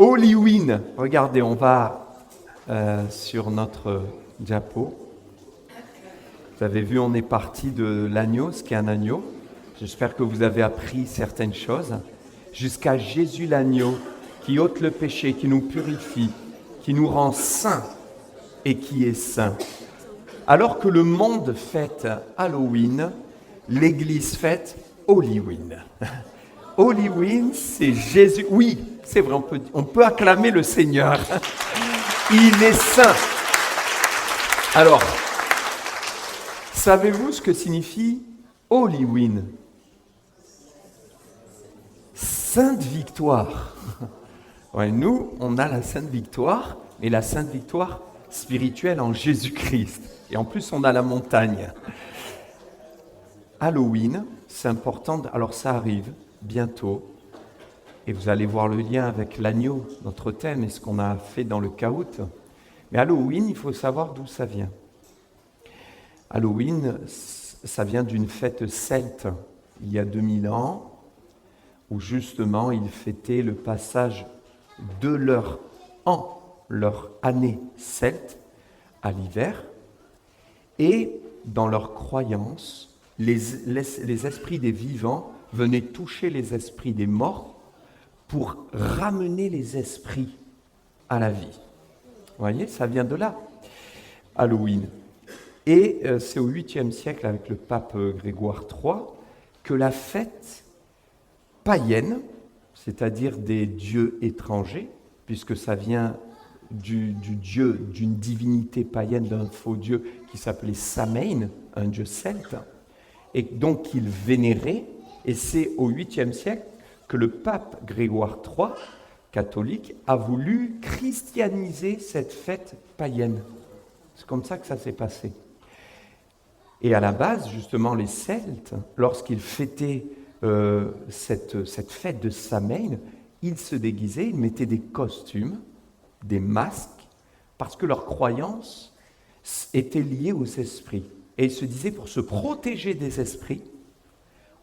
Halloween. Regardez, on va sur notre diapo. Vous avez vu, on est parti de l'agneau, ce qu'est un agneau. J'espère que vous avez appris certaines choses. Jusqu'à Jésus l'agneau, qui ôte le péché, qui nous purifie, qui nous rend saints et qui est saint. Alors que le monde fête Halloween, l'Église fête Halloween. Halloween, c'est Jésus. Oui, c'est vrai, on peut acclamer le Seigneur. Il est saint. Alors, savez-vous ce que signifie Halloween? Sainte victoire. Ouais, nous, on a la sainte victoire, mais la sainte victoire spirituelle en Jésus-Christ. Et en plus, on a la montagne. Halloween, c'est important. Alors, ça arrive bientôt. Et vous allez voir le lien avec l'agneau, notre thème, et ce qu'on a fait dans le Caout. Mais Halloween, il faut savoir d'où ça vient. Halloween, ça vient d'une fête celte, il y a 2000 ans, où justement ils fêtaient le passage de leur année celte à l'hiver. Et dans leur croyance, les esprits des vivants venaient toucher les esprits des morts pour ramener les esprits à la vie. Vous voyez, ça vient de là, Halloween. Et c'est au 8e siècle, avec le pape Grégoire III, que la fête païenne, c'est-à-dire des dieux étrangers, puisque ça vient du dieu, d'une divinité païenne, d'un faux dieu qui s'appelait Samhain, un dieu celte, et donc qu'il vénérait. Et c'est au 8e siècle que le pape Grégoire III, catholique, a voulu christianiser cette fête païenne. C'est comme ça que ça s'est passé. Et à la base, justement, les Celtes, lorsqu'ils fêtaient cette fête de Samhain, ils se déguisaient, ils mettaient des costumes, des masques, parce que leur croyance était liée aux esprits. Et ils se disaient, pour se protéger des esprits,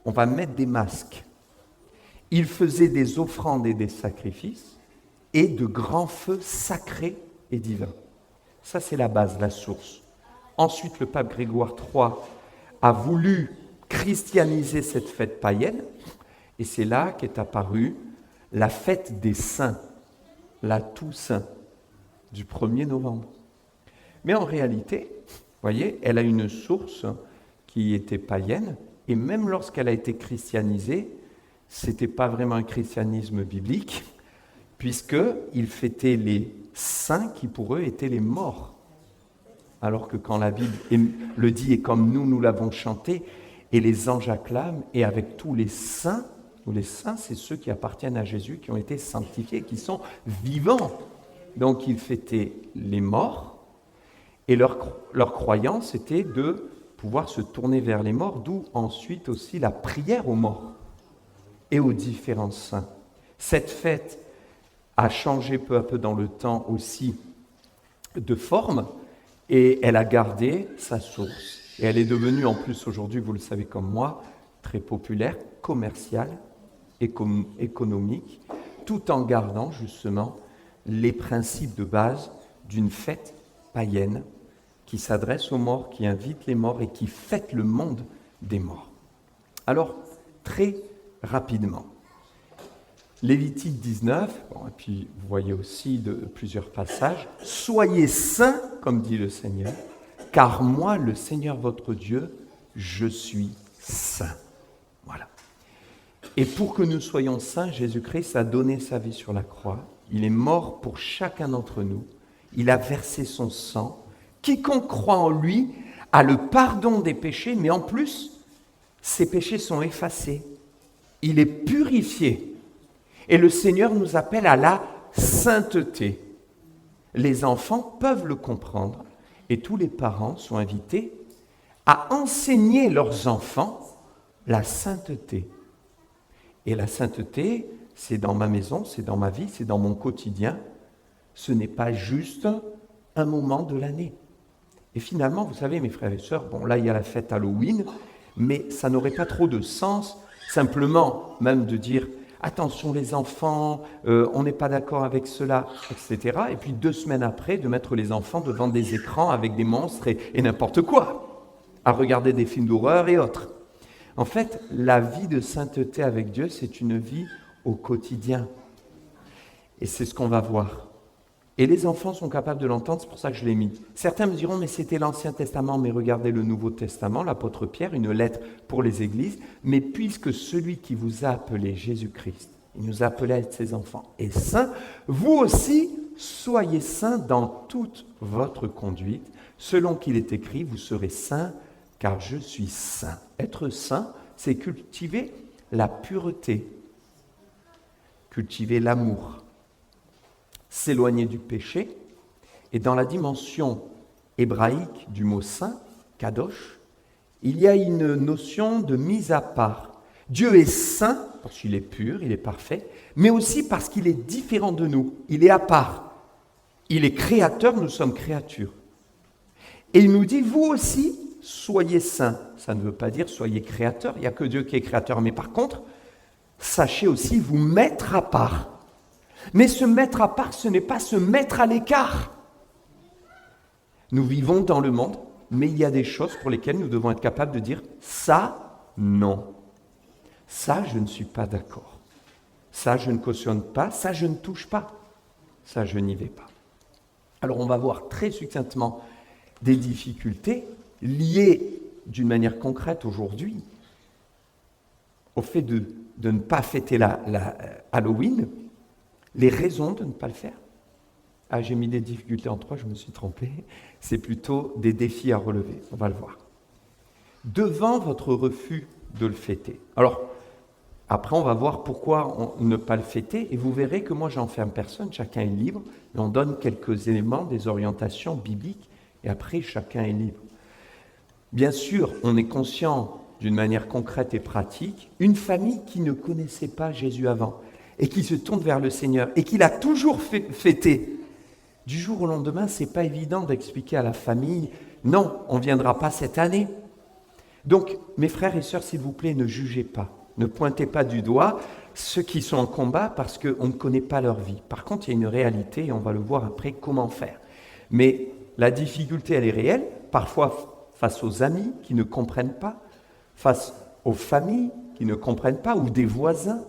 on va mettre des masques. Ils faisaient des offrandes et des sacrifices, et de grands feux sacrés et divins. Ça, c'est la base, la source. Ensuite, le pape Grégoire III a voulu christianiser cette fête païenne, et c'est là qu'est apparue la fête des saints, la Toussaint, du 1er novembre. Mais en réalité, vous voyez, elle a une source qui était païenne, et même lorsqu'elle a été christianisée, ce n'était pas vraiment un christianisme biblique, puisqu'ils fêtaient les saints qui pour eux étaient les morts. Alors que quand la Bible le dit, et comme nous l'avons chanté, et les anges acclament, et avec tous les saints, c'est ceux qui appartiennent à Jésus, qui ont été sanctifiés, qui sont vivants. Donc ils fêtaient les morts, et leur croyance était de pouvoir se tourner vers les morts, d'où ensuite aussi la prière aux morts et aux différents saints. Cette fête a changé peu à peu dans le temps aussi de forme, et elle a gardé sa source. Et elle est devenue, en plus aujourd'hui, vous le savez comme moi, très populaire, commerciale, économique, tout en gardant justement les principes de base d'une fête païenne qui s'adresse aux morts, qui invite les morts et qui fête le monde des morts. Alors, très rapidement, Lévitique 19, et puis vous voyez aussi plusieurs passages, « Soyez saints, comme dit le Seigneur, car moi, le Seigneur votre Dieu, je suis saint. » Voilà. Et pour que nous soyons saints, Jésus-Christ a donné sa vie sur la croix. Il est mort pour chacun d'entre nous. Il a versé son sang. Quiconque croit en lui a le pardon des péchés, mais en plus, ses péchés sont effacés. Il est purifié. Et le Seigneur nous appelle à la sainteté. Les enfants peuvent le comprendre et tous les parents sont invités à enseigner leurs enfants la sainteté. Et la sainteté, c'est dans ma maison, c'est dans ma vie, c'est dans mon quotidien. Ce n'est pas juste un moment de l'année. Et finalement, vous savez, mes frères et sœurs, bon, là, il y a la fête Halloween, mais ça n'aurait pas trop de sens, simplement, même de dire attention les enfants, on n'est pas d'accord avec cela, etc. Et puis 2 semaines après, de mettre les enfants devant des écrans avec des monstres et n'importe quoi, à regarder des films d'horreur et autres. En fait, la vie de sainteté avec Dieu, c'est une vie au quotidien. Et c'est ce qu'on va voir. Et les enfants sont capables de l'entendre, c'est pour ça que je l'ai mis. Certains me diront, mais c'était l'Ancien Testament, mais regardez le Nouveau Testament, l'apôtre Pierre, une lettre pour les églises. Mais puisque celui qui vous a appelé, Jésus-Christ, il nous a appelés à être ses enfants, est saint, vous aussi, soyez saints dans toute votre conduite, selon qu'il est écrit, vous serez saints, car je suis saint. Être saint, c'est cultiver la pureté, cultiver l'amour, s'éloigner du péché. Et dans la dimension hébraïque du mot saint, kadosh, il y a une notion de mise à part. Dieu est saint parce qu'il est pur, il est parfait, mais aussi parce qu'il est différent de nous, il est à part. Il est créateur, nous sommes créatures. Et il nous dit, vous aussi, soyez saints. Ça ne veut pas dire soyez créateurs, il n'y a que Dieu qui est créateur, mais par contre, sachez aussi vous mettre à part. Mais se mettre à part, ce n'est pas se mettre à l'écart. Nous vivons dans le monde, mais il y a des choses pour lesquelles nous devons être capables de dire « ça, non. Ça, je ne suis pas d'accord. Ça, je ne cautionne pas. Ça, je ne touche pas. Ça, je n'y vais pas. » Alors, on va voir très succinctement des difficultés liées d'une manière concrète aujourd'hui au fait de ne pas fêter la Halloween, les raisons de ne pas le faire. Ah, j'ai mis des difficultés en 3, je me suis trompé. C'est plutôt des défis à relever, on va le voir. Devant votre refus de le fêter. Alors, après, on va voir pourquoi ne pas le fêter, et vous verrez que moi, j'enferme personne, chacun est libre, et on donne quelques éléments, des orientations bibliques, et après, chacun est libre. Bien sûr, on est conscient d'une manière concrète et pratique, une famille qui ne connaissait pas Jésus avant, et qui se tourne vers le Seigneur, et qui l'a toujours fêté. Du jour au lendemain, ce n'est pas évident d'expliquer à la famille, non, on ne viendra pas cette année. Donc, mes frères et sœurs, s'il vous plaît, ne jugez pas, ne pointez pas du doigt ceux qui sont en combat parce qu'on ne connaît pas leur vie. Par contre, il y a une réalité, et on va le voir après, comment faire. Mais la difficulté, elle est réelle, parfois face aux amis qui ne comprennent pas, face aux familles qui ne comprennent pas, ou des voisins.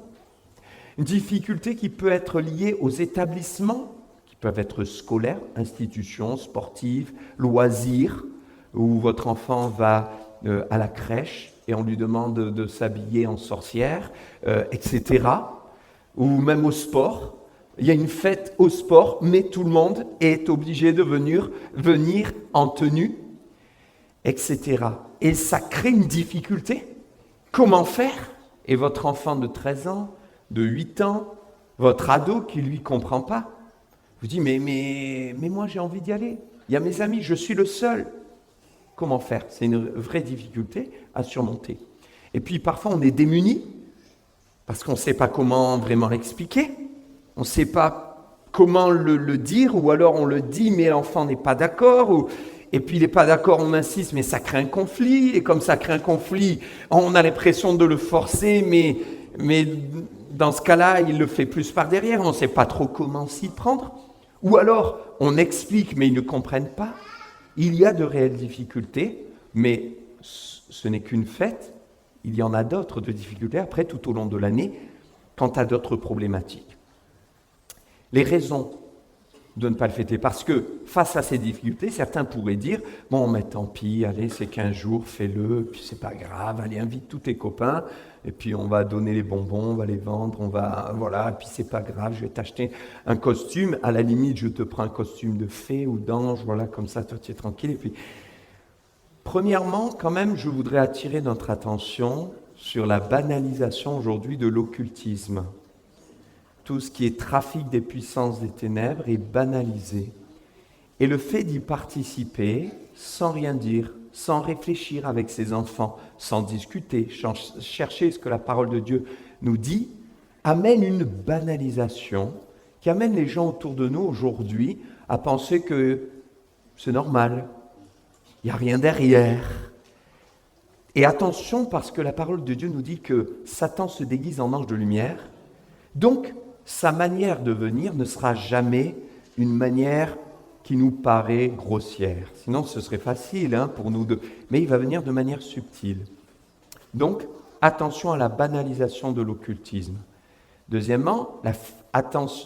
Une difficulté qui peut être liée aux établissements, qui peuvent être scolaires, institutions, sportives, loisirs, où votre enfant va à la crèche et on lui demande de s'habiller en sorcière, etc. Ou même au sport. Il y a une fête au sport, mais tout le monde est obligé de venir en tenue, etc. Et ça crée une difficulté. Comment faire? Et votre enfant de 13 ans, de 8 ans, votre ado qui lui comprend pas, vous dit mais moi j'ai envie d'y aller. Il y a mes amis, je suis le seul. Comment faire? C'est une vraie difficulté à surmonter. Et puis parfois on est démuni parce qu'on ne sait pas comment vraiment l'expliquer. On ne sait pas comment le dire, ou alors on le dit mais l'enfant n'est pas d'accord. Et puis il n'est pas d'accord, on insiste, mais ça crée un conflit. Et comme ça crée un conflit, on a l'impression de le forcer, mais dans ce cas-là, il le fait plus par derrière, on ne sait pas trop comment s'y prendre. Ou alors, on explique, mais ils ne comprennent pas. Il y a de réelles difficultés, mais ce n'est qu'une fête. Il y en a d'autres de difficultés, après, tout au long de l'année, quant à d'autres problématiques. Les raisons de ne pas le fêter, parce que face à ces difficultés, certains pourraient dire « Bon, mais tant pis, allez, c'est 15 jours, fais-le, puis c'est pas grave, allez, invite tous tes copains, et puis on va donner les bonbons, on va les vendre, voilà, et puis c'est pas grave, je vais t'acheter un costume, à la limite, je te prends un costume de fée ou d'ange, voilà, comme ça, toi, tu es tranquille. » Et puis, premièrement, quand même, je voudrais attirer notre attention sur la banalisation aujourd'hui de l'occultisme. Tout ce qui est trafic des puissances des ténèbres est banalisé. Et le fait d'y participer, sans rien dire, sans réfléchir avec ses enfants, sans discuter, chercher ce que la parole de Dieu nous dit, amène une banalisation qui amène les gens autour de nous aujourd'hui à penser que c'est normal, il n'y a rien derrière. Et attention, parce que la parole de Dieu nous dit que Satan se déguise en ange de lumière, Donc, sa manière de venir ne sera jamais une manière qui nous paraît grossière. Sinon, ce serait facile pour nous deux. Mais il va venir de manière subtile. Donc, attention à la banalisation de l'occultisme. Deuxièmement,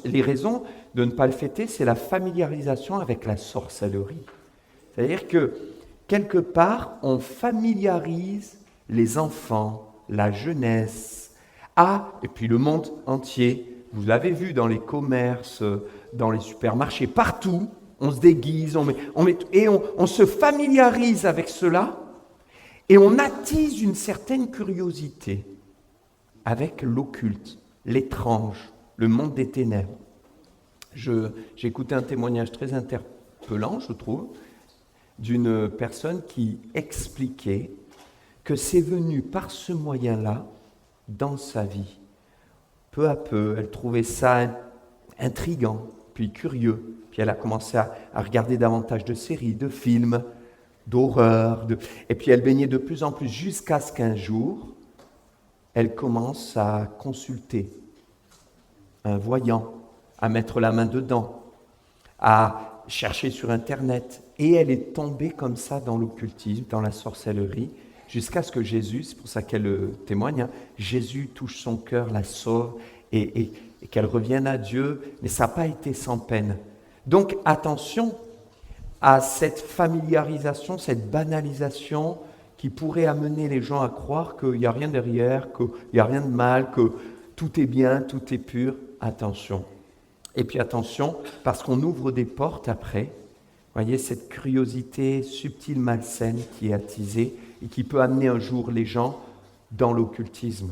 les raisons de ne pas le fêter, c'est la familiarisation avec la sorcellerie. C'est-à-dire que, quelque part, on familiarise les enfants, la jeunesse, et puis le monde entier. Vous l'avez vu dans les commerces, dans les supermarchés, partout, on se déguise, on se familiarise avec cela, et on attise une certaine curiosité avec l'occulte, l'étrange, le monde des ténèbres. J'ai écouté un témoignage très interpellant, je trouve, d'une personne qui expliquait que c'est venu par ce moyen-là dans sa vie. Peu à peu, elle trouvait ça intriguant, puis curieux. Puis elle a commencé à regarder davantage de séries, de films, d'horreur. Et puis elle baignait de plus en plus jusqu'à ce qu'un jour, elle commence à consulter un voyant, à mettre la main dedans, à chercher sur Internet. Et elle est tombée comme ça dans l'occultisme, dans la sorcellerie, jusqu'à ce que Jésus, c'est pour ça qu'elle témoigne, Jésus touche son cœur, la sauve, et qu'elle revienne à Dieu, mais ça n'a pas été sans peine. Donc attention à cette familiarisation, cette banalisation qui pourrait amener les gens à croire qu'il n'y a rien derrière, qu'il n'y a rien de mal, que tout est bien, tout est pur. Attention. Et puis attention, parce qu'on ouvre des portes après, voyez, cette curiosité subtile, malsaine qui est attisée et qui peut amener un jour les gens dans l'occultisme.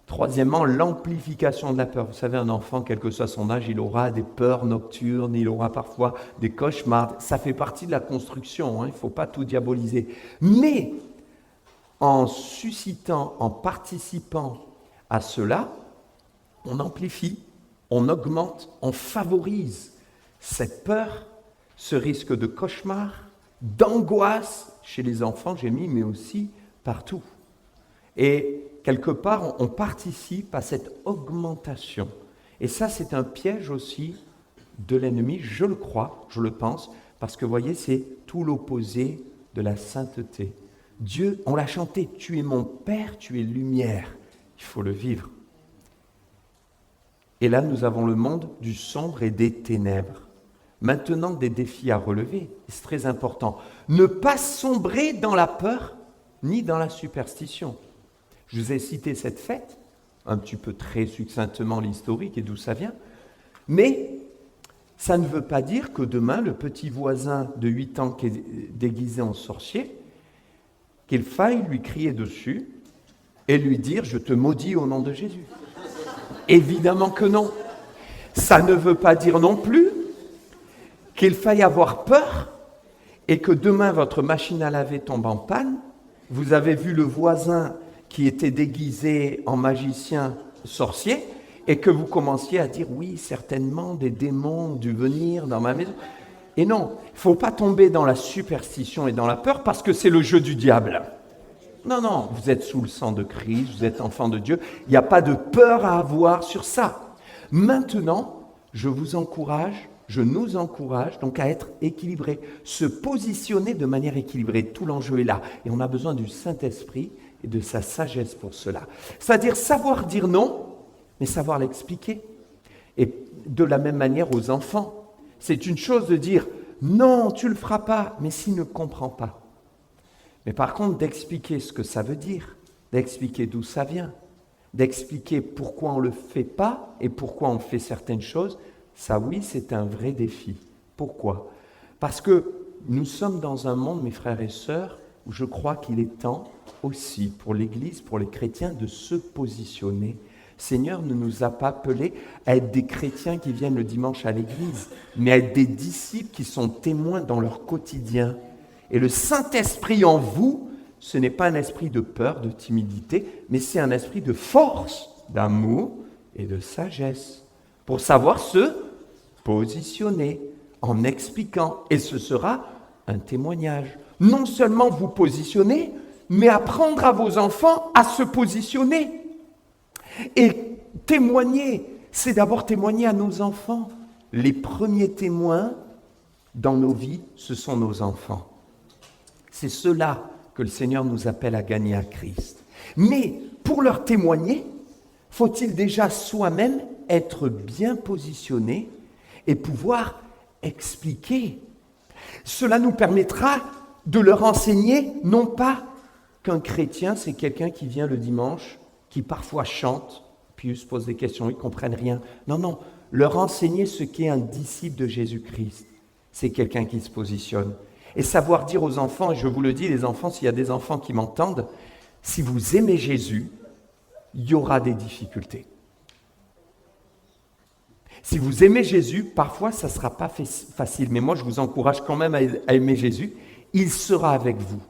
Troisièmement, l'amplification de la peur. Vous savez, un enfant, quel que soit son âge, il aura des peurs nocturnes, il aura parfois des cauchemars. Ça fait partie de la construction, il ne faut pas tout diaboliser. Mais en suscitant, en participant à cela, on amplifie, on augmente, on favorise cette peur, ce risque de cauchemar, d'angoisse chez les enfants, j'ai mis, mais aussi partout. Et quelque part, on participe à cette augmentation. Et ça, c'est un piège aussi de l'ennemi, je le crois, je le pense, parce que vous voyez, c'est tout l'opposé de la sainteté. Dieu, on l'a chanté, tu es mon Père, tu es lumière. Il faut le vivre. Et là, nous avons le monde du sombre et des ténèbres. Maintenant, des défis à relever, c'est très important. Ne pas sombrer dans la peur ni dans la superstition. Je vous ai cité cette fête, un petit peu très succinctement l'historique et d'où ça vient, mais ça ne veut pas dire que demain, le petit voisin de 8 ans qui est déguisé en sorcier, qu'il faille lui crier dessus et lui dire « je te maudis au nom de Jésus ». Évidemment que non. Ça ne veut pas dire non plus qu'il faille avoir peur et que demain votre machine à laver tombe en panne. Vous avez vu le voisin qui était déguisé en magicien sorcier et que vous commenciez à dire oui, certainement des démons ont dû venir dans ma maison. Et non, il ne faut pas tomber dans la superstition et dans la peur parce que c'est le jeu du diable. Non, non, vous êtes sous le sang de Christ, vous êtes enfant de Dieu, il n'y a pas de peur à avoir sur ça. Maintenant, je nous encourage donc à être équilibrés, se positionner de manière équilibrée. Tout l'enjeu est là. Et on a besoin du Saint-Esprit et de sa sagesse pour cela. C'est-à-dire savoir dire non, mais savoir l'expliquer. Et de la même manière aux enfants. C'est une chose de dire non, tu ne le feras pas, mais s'il ne comprend pas. Mais par contre, d'expliquer ce que ça veut dire, d'expliquer d'où ça vient, d'expliquer pourquoi on ne le fait pas et pourquoi on fait certaines choses, ça oui, c'est un vrai défi. Pourquoi ? Parce que nous sommes dans un monde, mes frères et sœurs, où je crois qu'il est temps aussi pour l'Église, pour les chrétiens, de se positionner. Seigneur ne nous a pas appelés à être des chrétiens qui viennent le dimanche à l'Église, mais à être des disciples qui sont témoins dans leur quotidien. Et le Saint-Esprit en vous, ce n'est pas un esprit de peur, de timidité, mais c'est un esprit de force, d'amour et de sagesse, pour savoir se positionner en expliquant. Et ce sera un témoignage. Non seulement vous positionner, mais apprendre à vos enfants à se positionner. Et Témoigner, c'est d'abord témoigner à nos enfants. Les premiers témoins dans nos vies, ce sont nos enfants. C'est cela que le Seigneur nous appelle à gagner à Christ. Mais pour leur témoigner, faut-il déjà soi-même être bien positionné et pouvoir expliquer. Cela nous permettra de leur enseigner, non pas qu'un chrétien, c'est quelqu'un qui vient le dimanche, qui parfois chante, puis se pose des questions, ils ne comprennent rien. Non, non, leur enseigner ce qu'est un disciple de Jésus-Christ, c'est quelqu'un qui se positionne. Et savoir dire aux enfants, et je vous le dis, les enfants, s'il y a des enfants qui m'entendent, si vous aimez Jésus, il y aura des difficultés. Si vous aimez Jésus, parfois ça ne sera pas facile, mais moi je vous encourage quand même à aimer Jésus, il sera avec vous.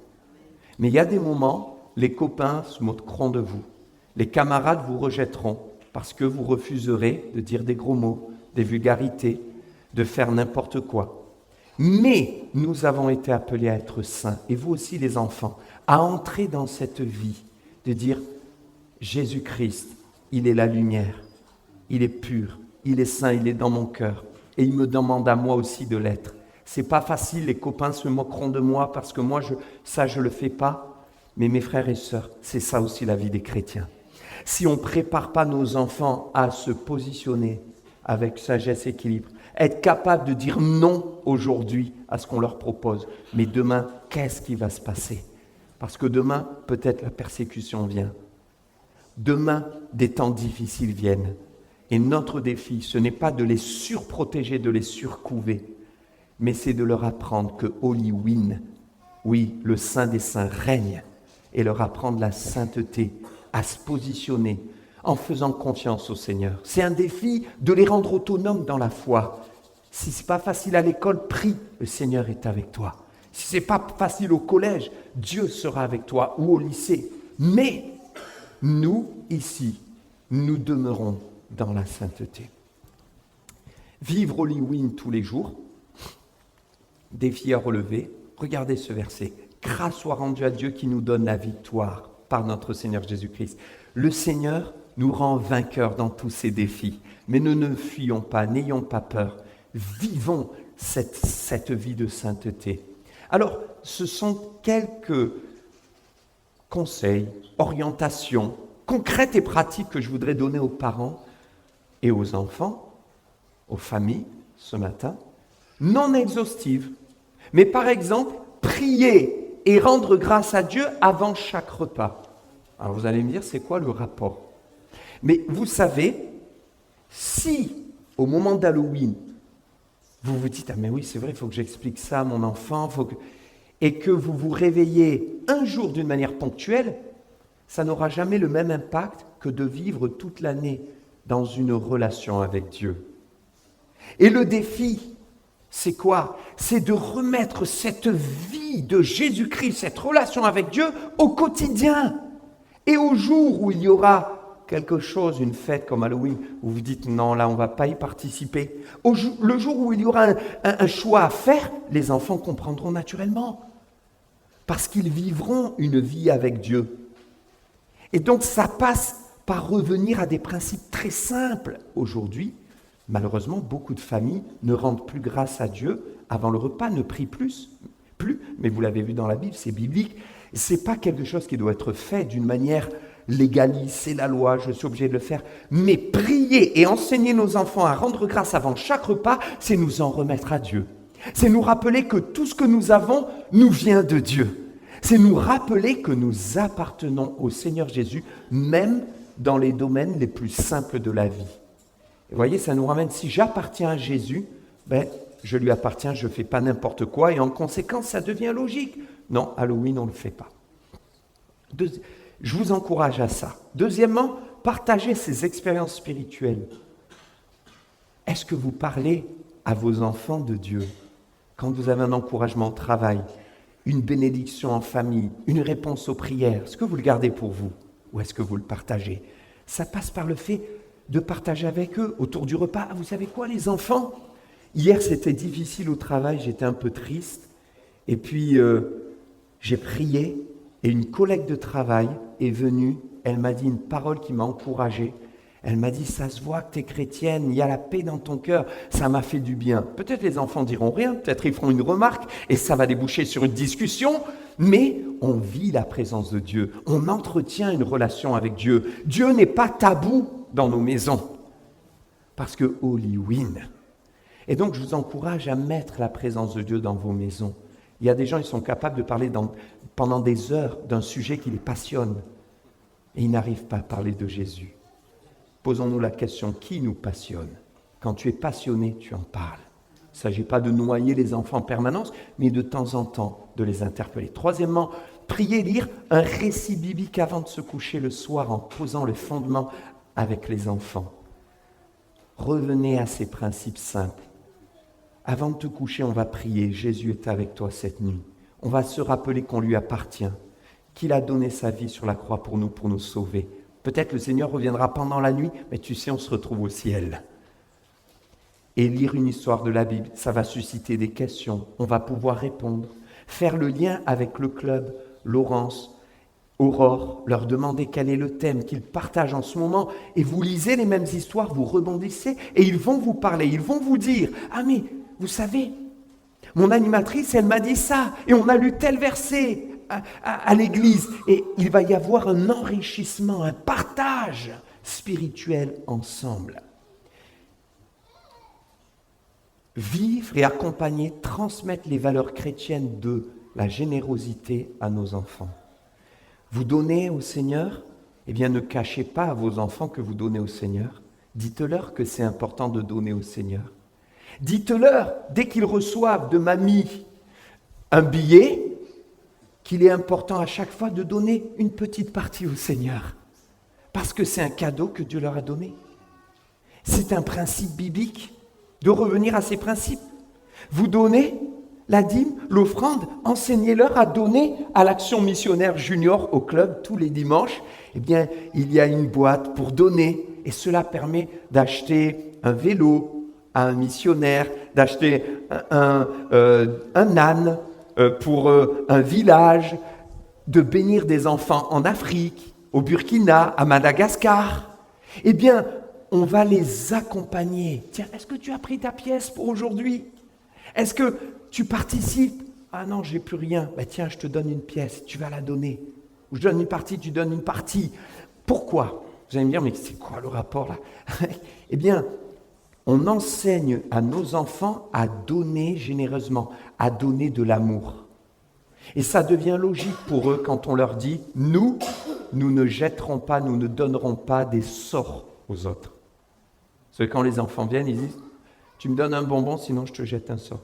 Mais il y a des moments, les copains se moqueront de vous, les camarades vous rejetteront parce que vous refuserez de dire des gros mots, des vulgarités, de faire n'importe quoi. Mais nous avons été appelés à être saints, et vous aussi les enfants, à entrer dans cette vie, de dire Jésus-Christ, il est la lumière, il est pur, il est saint, il est dans mon cœur, et il me demande à moi aussi de l'être. C'est pas facile, les copains se moqueront de moi parce que moi, je le fais pas, mais mes frères et sœurs, c'est ça aussi la vie des chrétiens. Si on ne prépare pas nos enfants à se positionner avec sagesse et équilibre, être capable de dire non aujourd'hui à ce qu'on leur propose, mais demain, qu'est-ce qui va se passer? Parce que demain, peut-être la persécution vient. Demain, des temps difficiles viennent. Et notre défi, ce n'est pas de les surprotéger, de les surcouver, mais c'est de leur apprendre que Holy Win, oui, le Saint des Saints règne, et leur apprendre la sainteté, à se positionner en faisant confiance au Seigneur. C'est un défi de les rendre autonomes dans la foi. Si ce n'est pas facile à l'école, prie, le Seigneur est avec toi. Si ce n'est pas facile au collège, Dieu sera avec toi, ou au lycée. Mais nous, ici, nous demeurons dans la sainteté. Vivre Holy Win tous les jours, défi à relever. Regardez ce verset. Grâce soit rendue à Dieu qui nous donne la victoire par notre Seigneur Jésus-Christ. Le Seigneur nous rend vainqueurs dans tous ces défis. Mais nous ne fuyons pas, n'ayons pas peur. Vivons cette vie de sainteté. Alors, ce sont quelques conseils, orientations concrètes et pratiques que je voudrais donner aux parents et aux enfants, aux familles, ce matin, non exhaustives. Mais par exemple, prier et rendre grâce à Dieu avant chaque repas. Alors vous allez me dire, c'est quoi le rapport? Mais vous savez, si au moment d'Halloween, vous vous dites, ah mais oui, c'est vrai, il faut que j'explique ça à mon enfant, et que vous vous réveillez un jour d'une manière ponctuelle, ça n'aura jamais le même impact que de vivre toute l'année dans une relation avec Dieu. Et le défi, c'est quoi? C'est de remettre cette vie de Jésus-Christ, cette relation avec Dieu au quotidien. Et au jour où il y aura quelque chose, une fête comme Halloween, où vous dites non, là on ne va pas y participer. Le jour où il y aura un choix à faire, les enfants comprendront naturellement. Parce qu'ils vivront une vie avec Dieu. Et donc ça passe par revenir à des principes très simples. Aujourd'hui, malheureusement, beaucoup de familles ne rendent plus grâce à Dieu avant le repas, ne prient plus, mais vous l'avez vu dans la Bible, c'est biblique. Ce n'est pas quelque chose qui doit être fait d'une manière légaliste, c'est la loi, je suis obligé de le faire. Mais prier et enseigner nos enfants à rendre grâce avant chaque repas, c'est nous en remettre à Dieu. C'est nous rappeler que tout ce que nous avons nous vient de Dieu. C'est nous rappeler que nous appartenons au Seigneur Jésus, même dans les domaines les plus simples de la vie. Et vous voyez, ça nous ramène, si j'appartiens à Jésus, je lui appartiens, je ne fais pas n'importe quoi, et en conséquence, ça devient logique. Non, Halloween, on ne le fait pas. Je vous encourage à ça. Deuxièmement, partagez ces expériences spirituelles. Est-ce que vous parlez à vos enfants de Dieu quand vous avez un encouragement au travail, une bénédiction en famille, une réponse aux prières? Est-ce que vous le gardez pour vous ou est-ce que vous le partagez? Ça passe par le fait de partager avec eux autour du repas. Ah, vous savez quoi, les enfants? Hier, c'était difficile au travail, j'étais un peu triste. Et puis, j'ai prié et une collègue de travail est venue. Elle m'a dit une parole qui m'a encouragé. Elle m'a dit, ça se voit que tu es chrétienne, il y a la paix dans ton cœur, ça m'a fait du bien. Peut-être les enfants diront rien, peut-être ils feront une remarque et ça va déboucher sur une discussion, mais on vit la présence de Dieu, on entretient une relation avec Dieu. Dieu n'est pas tabou dans nos maisons, parce que Holy Win. Et donc je vous encourage à mettre la présence de Dieu dans vos maisons. Il y a des gens, ils sont capables de parler pendant des heures d'un sujet qui les passionne, et ils n'arrivent pas à parler de Jésus. Posons-nous la question, qui nous passionne? Quand tu es passionné, tu en parles. Il ne s'agit pas de noyer les enfants en permanence, mais de temps en temps de les interpeller. Troisièmement, prier, lire un récit biblique avant de se coucher le soir en posant le fondement avec les enfants. Revenez à ces principes simples. Avant de te coucher, on va prier. Jésus est avec toi cette nuit. On va se rappeler qu'on lui appartient, qu'il a donné sa vie sur la croix pour nous sauver. Peut-être le Seigneur reviendra pendant la nuit, mais tu sais, on se retrouve au ciel. Et lire une histoire de la Bible, ça va susciter des questions. On va pouvoir répondre. Faire le lien avec le club, Laurence, Aurore, leur demander quel est le thème qu'ils partagent en ce moment. Et vous lisez les mêmes histoires, vous rebondissez, et ils vont vous parler, ils vont vous dire « Ah mais, vous savez, mon animatrice, elle m'a dit ça, et on a lu tel verset. » À l'église, et il va y avoir un enrichissement, un partage spirituel ensemble. Vivre et accompagner, transmettre les valeurs chrétiennes de la générosité à nos enfants. Vous donnez au Seigneur, eh bien ne cachez pas à vos enfants que vous donnez au Seigneur. Dites-leur que c'est important de donner au Seigneur. Dites-leur, dès qu'ils reçoivent de mamie un billet, qu'il est important à chaque fois de donner une petite partie au Seigneur. Parce que c'est un cadeau que Dieu leur a donné. C'est un principe biblique de revenir à ces principes. Vous donnez la dîme, l'offrande, enseignez-leur à donner à l'action missionnaire junior au club tous les dimanches. Eh bien, il y a une boîte pour donner et cela permet d'acheter un vélo à un missionnaire, d'acheter un âne, pour un village, de bénir des enfants en Afrique, au Burkina, à Madagascar. Eh bien, on va les accompagner. Tiens, est-ce que tu as pris ta pièce pour aujourd'hui? Est-ce que tu participes? Ah non, j'ai plus rien. Ben tiens, je te donne une pièce, tu vas la donner. Ou je donne une partie, tu donnes une partie. Pourquoi? Vous allez me dire, mais c'est quoi le rapport là? Eh bien, on enseigne à nos enfants à donner généreusement, à donner de l'amour. Et ça devient logique pour eux quand on leur dit « Nous ne jetterons pas, nous ne donnerons pas des sorts aux autres. » Parce que quand les enfants viennent, ils disent « Tu me donnes un bonbon, sinon je te jette un sort. »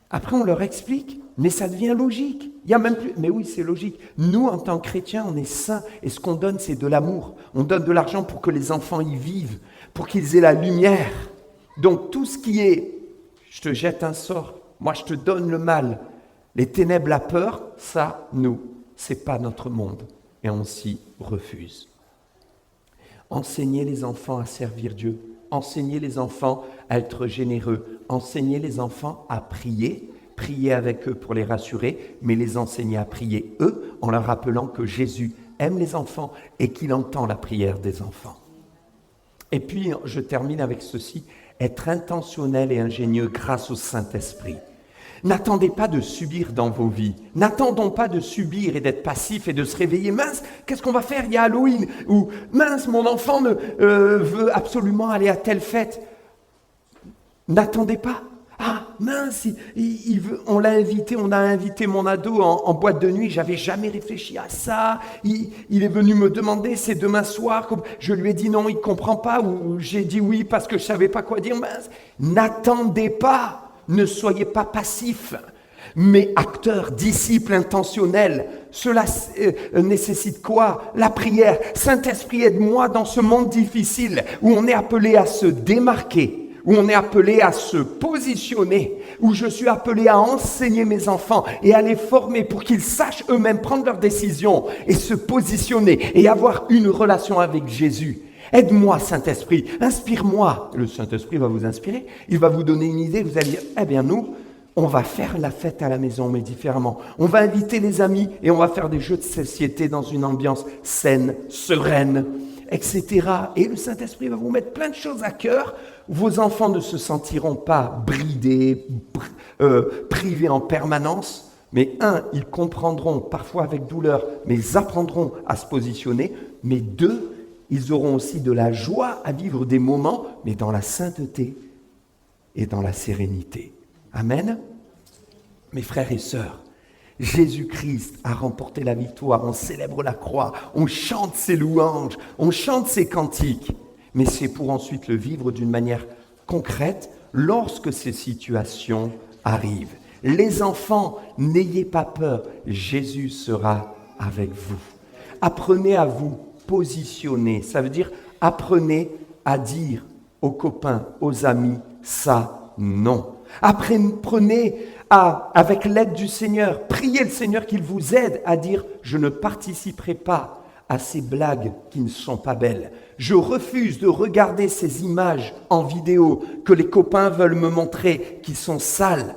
Après, on leur explique, mais ça devient logique. Il y a même plus, mais oui, c'est logique. Nous, en tant que chrétiens, on est saints et ce qu'on donne, c'est de l'amour. On donne de l'argent pour que les enfants y vivent, pour qu'ils aient la lumière. Donc, tout ce qui est « je te jette un sort, moi je te donne le mal », les ténèbres, la peur, ça, nous, c'est pas notre monde et on s'y refuse. Enseignez les enfants à servir Dieu. Enseignez les enfants à être généreux. Enseignez les enfants à prier. Prier avec eux pour les rassurer, mais les enseigner à prier eux en leur rappelant que Jésus aime les enfants et qu'il entend la prière des enfants. Et puis, je termine avec ceci, être intentionnel et ingénieux grâce au Saint-Esprit. N'attendez pas de subir dans vos vies. N'attendons pas de subir et d'être passif et de se réveiller. Mince, qu'est-ce qu'on va faire? Il y a Halloween. Ou mince, mon enfant veut absolument aller à telle fête. N'attendez pas. Ah, mince, on l'a invité, on a invité mon ado en boîte de nuit. J'avais jamais réfléchi à ça. Il est venu me demander, c'est demain soir. Je lui ai dit non, il ne comprend pas. Ou j'ai dit oui parce que je ne savais pas quoi dire. Mince. N'attendez pas. Ne soyez pas passifs, mais acteurs, disciples intentionnels. Cela nécessite quoi? La prière. Saint-Esprit, aide-moi dans ce monde difficile où on est appelé à se démarquer, où on est appelé à se positionner, où je suis appelé à enseigner mes enfants et à les former pour qu'ils sachent eux-mêmes prendre leurs décisions et se positionner et avoir une relation avec Jésus. Aide-moi, Saint-Esprit, inspire-moi. Le Saint-Esprit va vous inspirer, il va vous donner une idée, vous allez dire, eh bien nous, on va faire la fête à la maison, mais différemment. On va inviter les amis et on va faire des jeux de société dans une ambiance saine, sereine. etc. Et le Saint-Esprit va vous mettre plein de choses à cœur. Vos enfants ne se sentiront pas bridés, privés en permanence. Mais ils comprendront, parfois avec douleur, mais ils apprendront à se positionner. Mais 2, ils auront aussi de la joie à vivre des moments, mais dans la sainteté et dans la sérénité. Amen. Mes frères et sœurs, Jésus-Christ a remporté la victoire, on célèbre la croix, on chante ses louanges, on chante ses cantiques, mais c'est pour ensuite le vivre d'une manière concrète lorsque ces situations arrivent. Les enfants, n'ayez pas peur, Jésus sera avec vous. Apprenez à vous positionner, ça veut dire apprenez à dire aux copains, aux amis, ça, non. Apprenez avec l'aide du Seigneur, priez le Seigneur qu'il vous aide à dire « Je ne participerai pas à ces blagues qui ne sont pas belles. Je refuse de regarder ces images en vidéo que les copains veulent me montrer qui sont sales,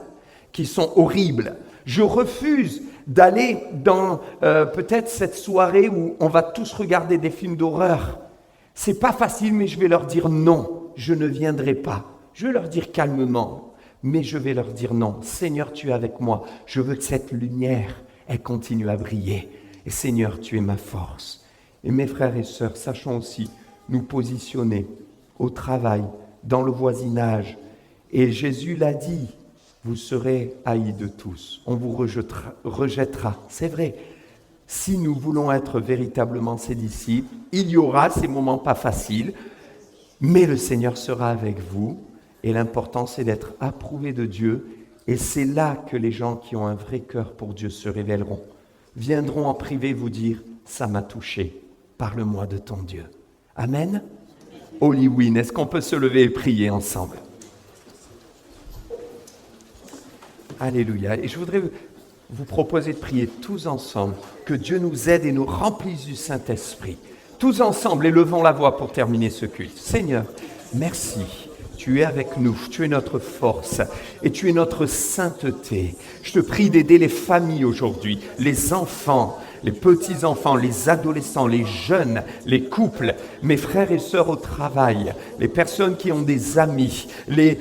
qui sont horribles. Je refuse d'aller dans peut-être cette soirée où on va tous regarder des films d'horreur. C'est pas facile, mais je vais leur dire non, je ne viendrai pas. Je vais leur dire calmement, mais je vais leur dire non. Seigneur, tu es avec moi. Je veux que cette lumière, elle continue à briller. Et Seigneur, tu es ma force. Et mes frères et sœurs, sachons aussi nous positionner au travail, dans le voisinage. Et Jésus l'a dit, vous serez haïs de tous. On vous rejettera. C'est vrai. Si nous voulons être véritablement ses disciples, il y aura ces moments pas faciles, mais le Seigneur sera avec vous. Et l'important, c'est d'être approuvé de Dieu. Et c'est là que les gens qui ont un vrai cœur pour Dieu se révéleront. Viendront en privé vous dire, ça m'a touché. Parle-moi de ton Dieu. Amen. Holy Win, est-ce qu'on peut se lever et prier ensemble? Alléluia. Et je voudrais vous proposer de prier tous ensemble, que Dieu nous aide et nous remplisse du Saint-Esprit. Tous ensemble, élevons la voix pour terminer ce culte. Seigneur, merci. Tu es avec nous, tu es notre force et tu es notre sainteté. Je te prie d'aider les familles aujourd'hui, les enfants, les petits-enfants, les adolescents, les jeunes, les couples, mes frères et sœurs au travail, les personnes qui ont des amis, les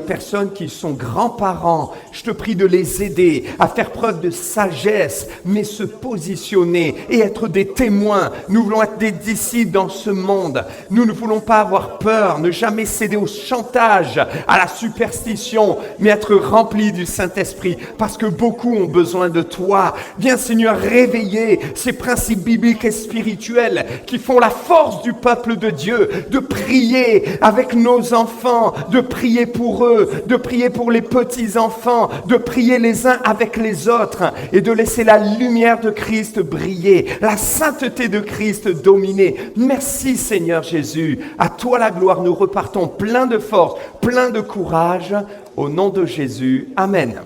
personnes qui sont grands-parents. Je te prie de les aider à faire preuve de sagesse, mais se positionner et être des témoins. Nous voulons être des disciples dans ce monde. Nous ne voulons pas avoir peur, ne jamais céder au chantage, à la superstition, mais être remplis du Saint-Esprit, parce que beaucoup ont besoin de toi. Viens Seigneur réveiller ces principes bibliques et spirituels qui font la force du peuple de Dieu, de prier avec nos enfants, de prier pour eux, de prier pour les petits-enfants, de prier les uns avec les autres et de laisser la lumière de Christ briller, la sainteté de Christ dominer. Merci Seigneur Jésus, à toi la gloire, nous repartons plein de force, plein de courage, au nom de Jésus. Amen.